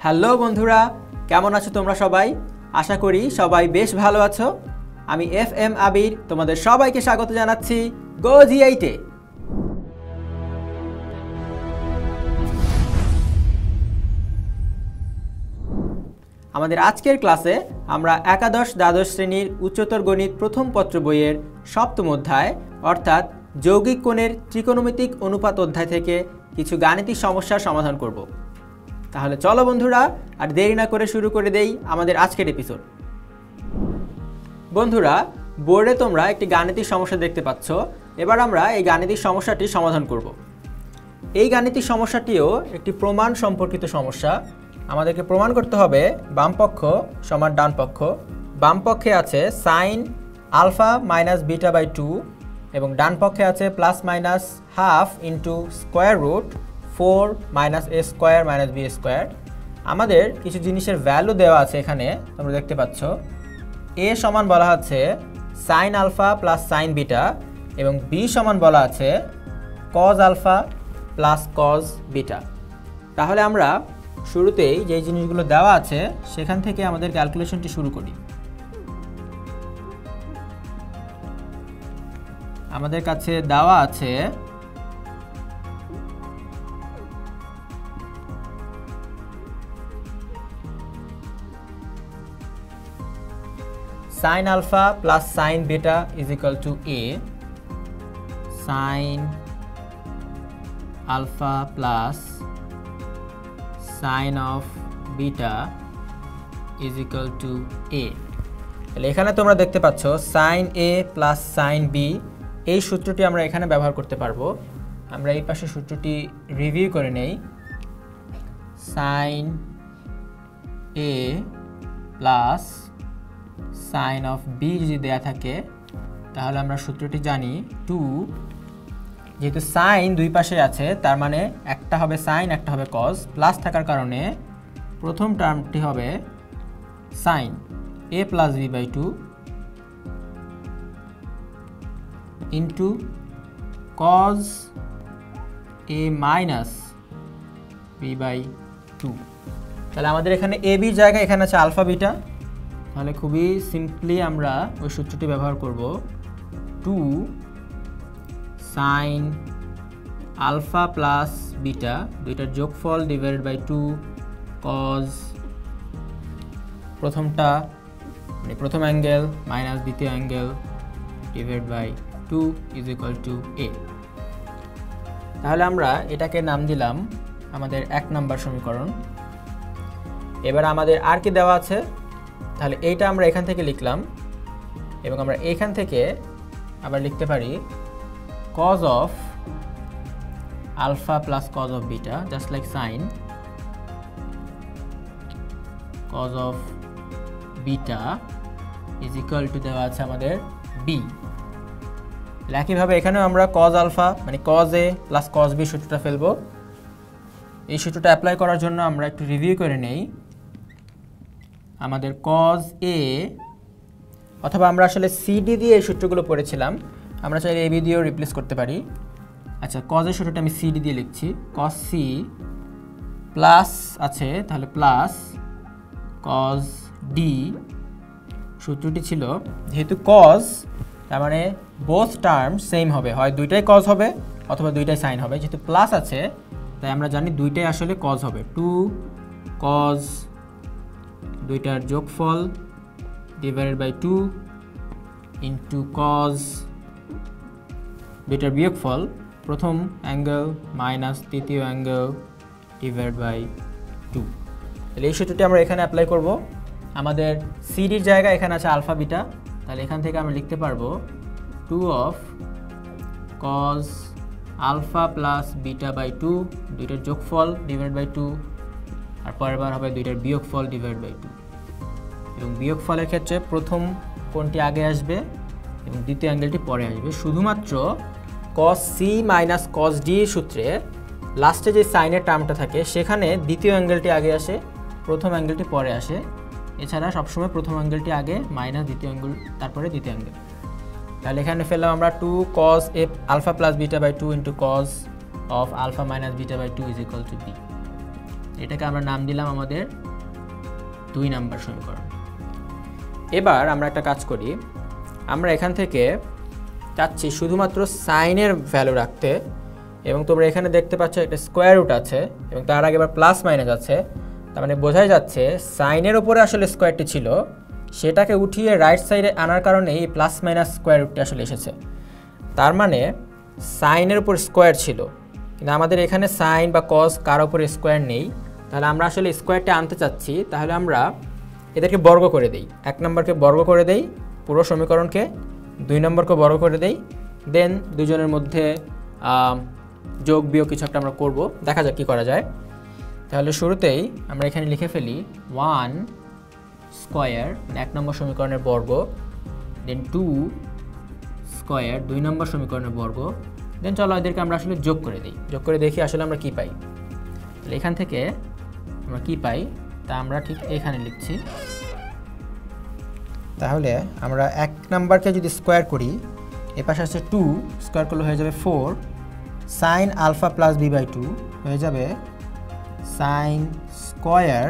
Hello বন্ধুরা, কেমন আছো তোমরা সবাই? আশা করি সবাই বেশ ভালো আছো। আমি FM আবির তোমাদের সবাইকে স্বাগত জানাচ্ছি গো জি8-এ। আমাদের আজকের ক্লাসে আমরা একাদশ দ্বাদশ শ্রেণীর উচ্চতর গণিত প্রথম পত্র বইয়ের সপ্তম অধ্যায় অর্থাৎ যৌগিক কোণের ত্রিকোণমিতিক অনুপাত অধ্যায় থেকে কিছু গাণিতিক সমস্যার সমাধান করব। তাহলে চলো বন্ধুরা, আর দেরি না করে শুরু করে দেই আমাদের আজকের এপিসোড। বন্ধুরা, বোর্ডে তোমরা একটি গাণিতিক সমস্যা দেখতে পাচ্ছ। এবার আমরা এই গাণিতিক সমস্যাটি সমাধান করব। এই গাণিতিক সমস্যাটিও একটি প্রমাণ সম্পর্কিত সমস্যা। আমাদেরকে প্রমাণ করতে হবে বাম পক্ষ সমান ডান পক্ষ। বাম পক্ষে আছে sine alpha minus beta by 2 এবং ডান পক্ষে আছে plus minus half into square root 4 minus a square minus B square. আমাদের কিছু জিনিসের ভ্যালু দেওয়া আছে এখানে, তোমরা দেখতে পাচ্ছ। এ সমান বলা হচ্ছে sine alpha plus sine beta এবং বি সমান বলা আছে cos alpha plus cos beta. তাহলে আমরা শুরুতেই যে জিনিসগুলো দেওয়া আছে সেখান থেকে আমাদের ক্যালকুলেশনটি শুরু করি। আমাদের কাছে দেওয়া আছে sin alpha plus sin beta is equal to a. Sin alpha plus sin of beta is equal to a. তাহলে এখানে তোমরা দেখতে পাচ্ছ sin a plus sin b, এই সূত্রটি আমরা এখানে ব্যবহার করতে পারবো। আমরা এই পাশে সূত্রটি রিভিউ করে নেই। sin a plus sine of B যদি দেয়া থাকে তাহলে আমরা সূত্রটি জানি 2, যেহেতু সাইন দুই পাশে আছে তার মানে একটা হবে সাইন একটা হবে কজ, প্লাস থাকার কারণে প্রথম টার্মটি হবে sine A plus B by 2 into cos A minus B by 2। তাহলে আমাদের এখানে এ বির জায়গায় এখানে আছে আলফা বিটা। তাহলে খুবই সিম্পলি আমরা ওই সূত্রটি ব্যবহার করব 2 সাইন আলফা প্লাস বিটা, দুইটার যোগফল ডিভাইডেড বাই 2 কজ প্রথমটা মানে প্রথম অ্যাঙ্গেল মাইনাস দ্বিতীয় angle divided by 2 is equal to a. তাহলে আমরা এটাকে নাম দিলাম আমাদের 1 নম্বর সমীকরণ। এবার আমাদের আর কি দেওয়া আছে, তাহলে এইটা আমরা এখান থেকে লিখলাম এবং আমরা এখান থেকে আবার লিখতে পারি cos of alpha plus cos of beta, just like sin cos of beta is equal to দেওয়া আছে আমাদের b। একইভাবে এখানেও আমরা cos alpha মানে cos a plus cos b সূত্রটা ফেলবো। এই সূত্রটা অ্যাপ্লাই করার জন্য আমরা একটু রিভিউ করে নেই। আমাদের cos a, অথবা আমরা আসলে cd দিয়ে এই সূত্রগুলো পড়েছিলাম, আমরা চাইলে ab দিয়েও রিপ্লেস করতে পারি। আচ্ছা, cos এর সূত্রটা আমি cd দিয়ে লিখছি, cos c প্লাস আছে তাহলে প্লাস cos d। সূত্রটি ছিল যেহেতু cos তার মানে বোথ টার্ম সেম হবে, হয় দুইটাই cos হবে অথবা দুইটাই sin হবে। যেহেতু প্লাস আছে তাই আমরা জানি দুইটাই আসলে cos হবে। 2 cos দুইটার যোগফল ডিভাইডেড বাই 2 ইন্টু কজ দুইটার বিয়োগফল প্রথম অ্যাঙ্গেল মাইনাস তৃতীয় অ্যাঙ্গেল ডিভাইডেড বাই 2। তাহলে এই সূত্রটি আমরা এখানে অ্যাপ্লাই করব। আমাদের সিডির জায়গায় এখানে আছে আলফা বিটা, তাহলে এখান থেকে আমরা লিখতে পারবো 2 of cos alpha plus beta by 2, দুইটার যোগফল ডিভাইড বাই 2 আর পরের বার হবে দুইটার বিয়োগফল ডিভাইড বাই 2। এবং বিয়োগফলের ক্ষেত্রে প্রথম কোণটি আগে আসবে এবং দ্বিতীয় অ্যাঙ্গেলটি পরে আসবে। শুধুমাত্র cos c minus cos d সূত্রে লাস্টে যে সাইনের টার্মটা থাকে সেখানে দ্বিতীয় অ্যাঙ্গেলটি আগে আসে, প্রথম অ্যাঙ্গেলটি পরে আসে। এছাড়া সবসময় প্রথম অ্যাঙ্গেলটি আগে মাইনাস দ্বিতীয় অ্যাঙ্গেল তারপরে দ্বিতীয় অ্যাঙ্গেল। তাহলে এখানে ফেললাম আমরা 2 cos a alpha plus beta by 2 into cos of alpha minus beta by 2 is equal to b। এটাকে আমরা নাম দিলাম আমাদের 2 নম্বর সমীকরণ। এবার আমরা একটা কাজ করি, আমরা এখান থেকে চাচ্ছি শুধুমাত্র সাইনের ভ্যালু রাখতে, এবং তোমরা এখানে দেখতে পাচ্ছ একটা স্কোয়ার রুট আছে এবং তার আগে এবার প্লাস মাইনাস আছে, তার মানে বোঝাই যাচ্ছে সাইনের উপরে আসলে স্কোয়ারটি ছিল, সেটাকে উঠিয়ে রাইট সাইডে আনার কারণে এই প্লাস মাইনাস স্কোয়ার রুটটি আসলে এসেছে। তার মানে সাইনের উপর স্কোয়ার ছিল, কিন্তু আমাদের এখানে সাইন বা কস কার উপরে স্কোয়ার নেই, তাহলে আমরা আসলে স্কোয়ারটা আনতে চাচ্ছি। তাহলে আমরা এদেরকে বর্গ করে দেই, 1 নম্বরকে বর্গ করে দেই, পুরো সমীকরণকে 2 নম্বরকে বর্গ করে দেই, দেন দুজনের মধ্যে যোগ বিয়োগ কিছু একটা আমরা করব, দেখা যাক কী করা যায়। তাহলে শুরুতেই আমরা এখানে লিখে ফেলি 1 স্কোয়ার মানে 1 নম্বর সমীকরণের বর্গ, দেন 2 স্কোয়ার 2 নম্বর সমীকরণের বর্গ, দেন চলো এদেরকে আমরা আসলে যোগ করে দিই, যোগ করে দেখি আসলে আমরা কী পাই। তাহলে এখান থেকে আমরা কী পাই তা আমরা ঠিক এখানে লিখছি। তাহলে আমরা 1 নাম্বারকে যদি স্কোয়ার করি, এর পাশে আছে 2 স্কোয়ার করলে হয়ে যাবে 4, sine alpha plus B by 2 হয়ে যাবে sine square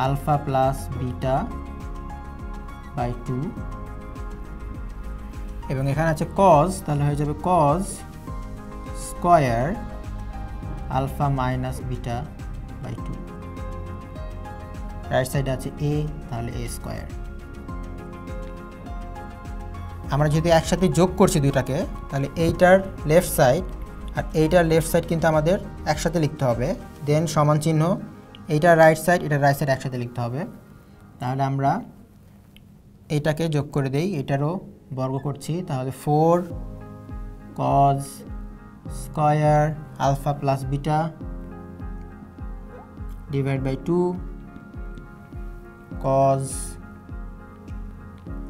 alpha plus beta by 2, এবং এখানে আছে কজ, তাহলে হয়ে যাবে cos square alpha minus beta by 2, right সাইডে আছে এ, তাহলে এ স্কোয়ার। আমরা যদি একসাথে যোগ করছি দুইটাকে, তাহলে এইটার লেফট সাইড আর এইটার লেফট সাইড কিন্তু আমাদের একসাথে লিখতে হবে, দেন সমান চিহ্ন, এইটার রাইট সাইড এটার রাইট সাইড একসাথে লিখতে হবে। তাহলে আমরা এইটাকে যোগ করে দেই, এটারও বর্গ করছি, তাহলে 4 cos square alpha plus beta divide by 2 cos,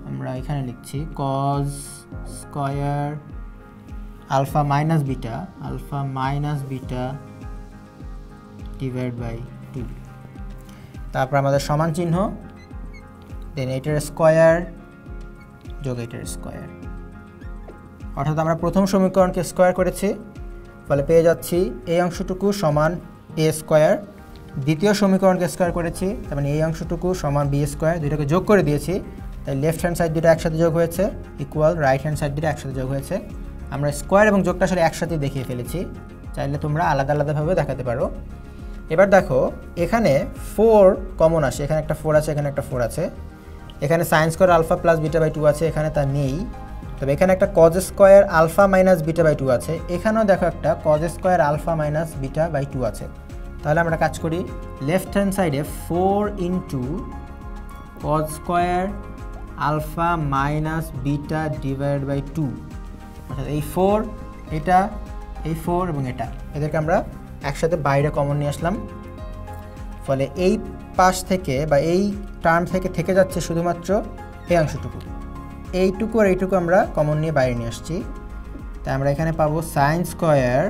আমরা এখানে লিখছি cos square alpha minus beta divide by 2, তারপর আমাদের সমান চিহ্ন, দেন এটার স্কোয়ার যোগ এটার স্কোয়ার, অর্থাৎ আমরা প্রথম সমীকরণকে স্কোয়ার করেছি, ফলে পেয়ে যাচ্ছি এই অংশটুকু সমান এ স্কোয়ার। দ্বিতীয় সমীকরণকে স্কোয়ার করেছি, তার মানে এই অংশটুকু সমান বি স্কোয়ার, দুইটাকে যোগ করে দিয়েছি, তাই লেফট হ্যান্ড সাইড দুটো একসাথে যোগ হয়েছে ইকুয়াল রাইট হ্যান্ড সাইড দুটো একসাথে যোগ হয়েছে। আমরা স্কোয়ার এবং যোগটা আসলে একসাথে দেখিয়ে ফেলেছি, চাইলে তোমরা আলাদা আলাদাভাবে দেখাতে পারো। এবার দেখো এখানে 4 কমন আসে, এখানে একটা 4 আছে, এখানে একটা 4 আছে, এখানে sine square alpha plus beta by 2 আছে, এখানে তা নেই, তবে এখানে একটা cos square alpha minus beta by 2 আছে, এখানেও দেখো একটা cos square alpha minus beta by 2 আছে। তাহলে আমরা কাজ করি, লেফট হ্যান্ড সাইডে 4 into cos square alpha minus beta divide by 2, অর্থাৎ এই 4 এটা, এই 4 এবং এটা, এদেরকে আমরা একসাথে বাইরে কমন নিয়ে আসলাম, ফলে এই পাশ থেকে বা এই টার্ম থেকে যাচ্ছে শুধুমাত্র এই অংশটুকু, এইটুকু আর এইটুকু আমরা কমন নিয়ে বাইরে নিয়ে আসছি। তাই আমরা এখানে পাবো sine square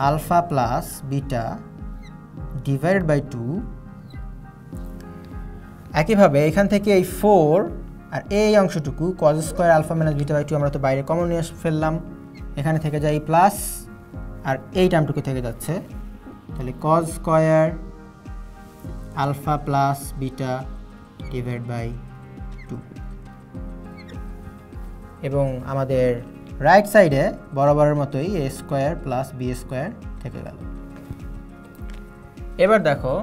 alpha plus beta divided by 2। একইভাবে এখান থেকে এই 4 আর এই অংশটুকু cos square alpha minus beta by 2 আমরা তো বাইরে কমন নিয়ে ফেললাম, এখানে থেকে যায় প্লাস আর এই টার্মটুকু থেকে যাচ্ছে, তাহলে cos square alpha plus beta divide by 2, এবং আমাদের রাইট সাইডে বরাবরের মতোই a square plus B square থেকে গেল। এবার দেখো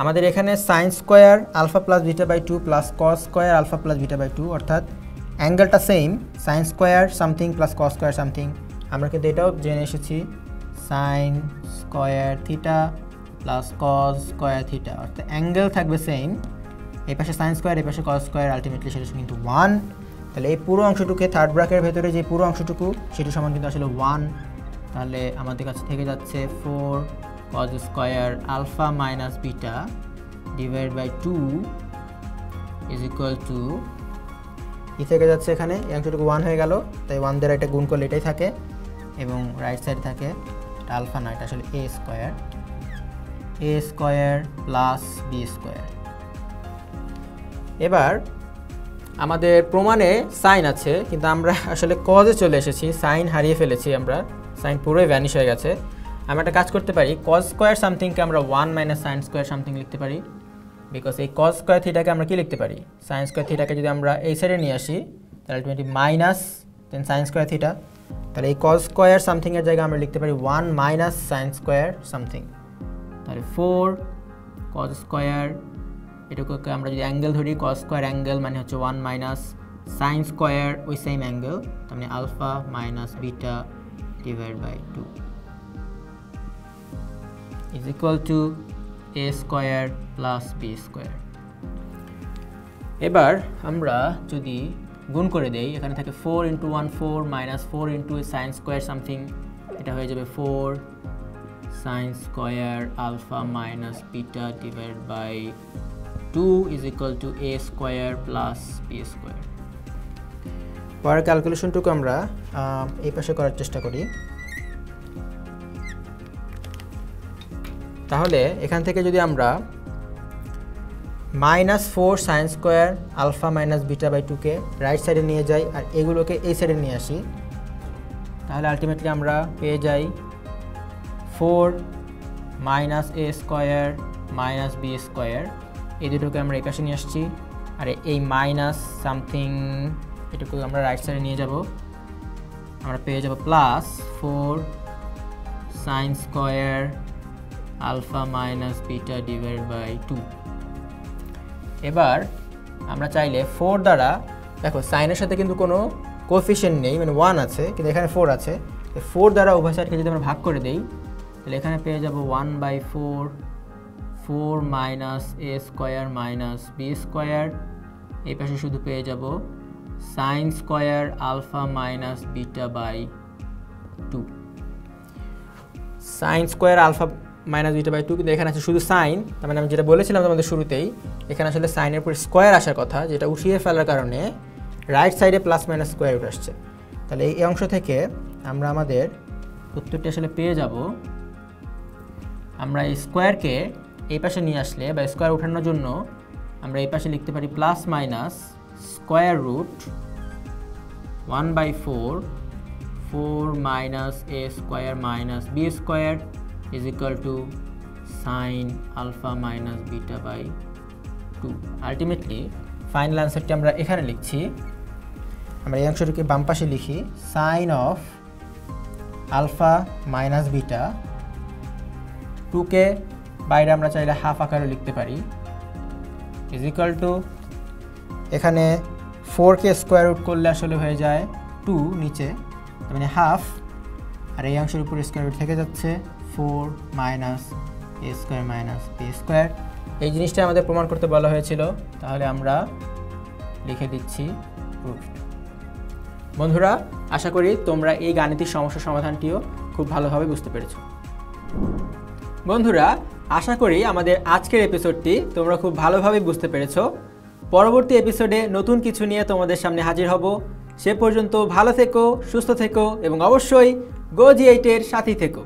আমাদের এখানে sine square alpha plus beta by 2 plus cos square alpha plus beta by 2, অর্থাৎ অ্যাঙ্গেলটা same, sine square something plus cos square something. আমরা কিন্তু এটাও জেনে এসেছি, sine square theta plus cos square theta, অর্থাৎ অ্যাঙ্গেল থাকবে সেম, এই পাশে সাইন স্কোয়ার এই পাশে কস স্কোয়ার, আলটিমেটলি সেটা কিন্তু 1। তাহলে এই পুরো অংশটুকে থার্ড ব্র্যাকের ভেতরে যে পুরো অংশটুকু সেটি সমান কিন্তু আসলে 1। তাহলে আমাদের কাছে থেকে যাচ্ছে 4 cos square alpha minus beta divide by 2 is equal to, ই থেকে যাচ্ছে এখানে এই অংশটুকু 1 হয়ে গেল, তাই 1 দ্বারা এটা গুণ করলে এটাই থাকে, এবং রাইট সাইডে থাকে এটা আলফা না, এটা আসলে এ স্কোয়ার প্লাস বি স্কোয়ার। এবার আমাদের প্রমাণে সাইন আছে, কিন্তু আমরা আসলে কজে চলে এসেছি, সাইন হারিয়ে ফেলেছি আমরা, সাইন পুরোই ভ্যানিশ হয়ে গেছে। আমরা একটা কাজ করতে পারি, কজ স্কোয়ার সামথিংকে আমরা 1 মাইনাস সাইন স্কোয়ার সামথিং লিখতে পারি। বিকজ এই কজ স্কোয়ার থিটাকে আমরা কি লিখতে পারি, সাইন স্কোয়ার থিটাকে যদি আমরা এই সাইডে নিয়ে আসি তাহলে ultimately minus then sine square theta. তাহলে এই কজ স্কোয়ার সামথিংয়ের জায়গায় আমরা লিখতে পারি 1 মাইনাস সাইন স্কোয়ার সামথিং। তাহলে 4 কজ স্কোয়ার, এটুকুকে আমরা যদি অ্যাঙ্গেল ধরি, কজ স্কোয়ার অ্যাঙ্গেল মানে হচ্ছে 1 মাইনাস সাইন স্কোয়ার ওই সেম অ্যাঙ্গেল, তার মানে alpha minus beta divide by 2 is equal to a square plus B square. এবার আমরা যদি গুণ করে দেই, এখানে থাকে 4 into 1 4 minus 4 into sine square something, এটা হয়ে যাবে 4 sine square alpha minus beta divide by 2 is equal to a square plus B square. পরের ক্যালকুলেশনটুকু আমরা এই পাশে করার চেষ্টা করি। তাহলে এখান থেকে যদি আমরা minus 4 sine square alpha minus beta by 2কে রাইট সাইডে নিয়ে যাই আর এগুলোকে এই সাইডে নিয়ে আসি, তাহলে আলটিমেটলি আমরা পেয়ে যাই 4 minus a square minus B square. এই দুটোকে আমরা এই পাশে নিয়ে আসছি আর এই মাইনাস সামথিং এটুকু আমরা রাইট সাইডে নিয়ে যাব, আমরা পেয়ে যাব plus 4 sine square alpha minus beta divide by 2। এবার আমরা চাইলে 4 দ্বারা, দেখো সাইনের সাথে কিন্তু কোনো কোএফিশিয়েন্ট নেই, মানে 1 আছে কিন্তু এখানে 4 আছে, 4 দ্বারা উভয় সাইডকে যদি আমরা ভাগ করে দেই তাহলে এখানে পেয়ে যাব 1/4 4 minus a square minus B square. এই পাশে শুধু পেয়ে যাব sine square alpha minus beta by 2। Sine square alpha minus beta by 2, কিন্তু এখানে আছে শুধু সাইন, তার মানে আমি যেটা বলেছিলাম তোমাদের শুরুতেই, এখানে আসলে সাইনের উপর স্কোয়ার আসার কথা, যেটা উঠিয়ে ফেলার কারণে রাইট সাইডে প্লাস মাইনাস স্কোয়ার উঠে আসছে। তাহলে এই অংশ থেকে আমরা আমাদের উত্তরটি আসলে পেয়ে যাব, আমরা এই স্কোয়ারকে এই পাশে নিয়ে আসলে বা স্কোয়ার উঠানোর জন্য আমরা এই পাশে লিখতে পারি plus minus square root 1/4 4 minus a square minus B square is equal to sin alpha minus beta by 2। Ultimately final আনসারটি আমরা এখানে লিখছি, আমরা এই অংশটিকে বাম পাশে লিখি sine of alpha minus beta, 2কে বাইরে আমরা চাইলে হাফ আকারে লিখতে পারি, ইজ ইকুয়াল টু এখানে 4কে স্কোয়ার রুট করলে আসলে হয়ে যায় 2 নিচে, তার মানে হাফ, আর এই অংশের উপরে স্কোয়ার রুট থেকে যাচ্ছে 4 minus a square minus B square. এই জিনিসটা আমাদের প্রমাণ করতে বলা হয়েছিল, তাহলে আমরা লিখে দিচ্ছি প্রুফড। বন্ধুরা, আশা করি তোমরা এই গাণিতিক সমস্যার সমাধানটিও খুব ভালোভাবে বুঝতে পেরেছো। বন্ধুরা, আশা করি আমাদের আজকের এপিসোডটি তোমরা খুব ভালোভাবে বুঝতে পেরেছো। পরবর্তী এপিসোডে নতুন কিছু নিয়ে তোমাদের সামনে হাজির হব। সে পর্যন্ত ভালো থেকো, সুস্থ থেকো এবং অবশ্যই গো G8 এর সাথেই থেকো।